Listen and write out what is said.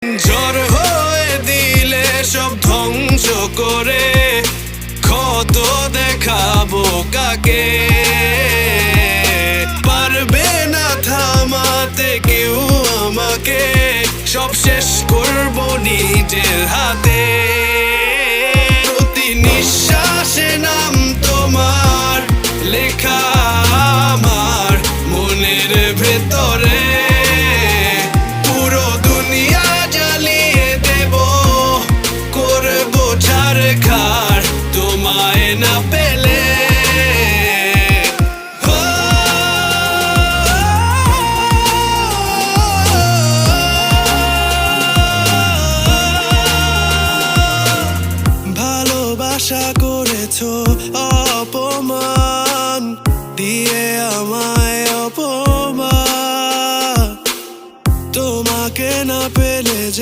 ঝড় হয়ে দিলে সব ধ্বংস করে ক্ষত দেখাবো কাকে? পারবে না থামাতে কেউ আমাকে, সব শেষ করবো নিজের হাতে। প্রতি নিঃশ্বাস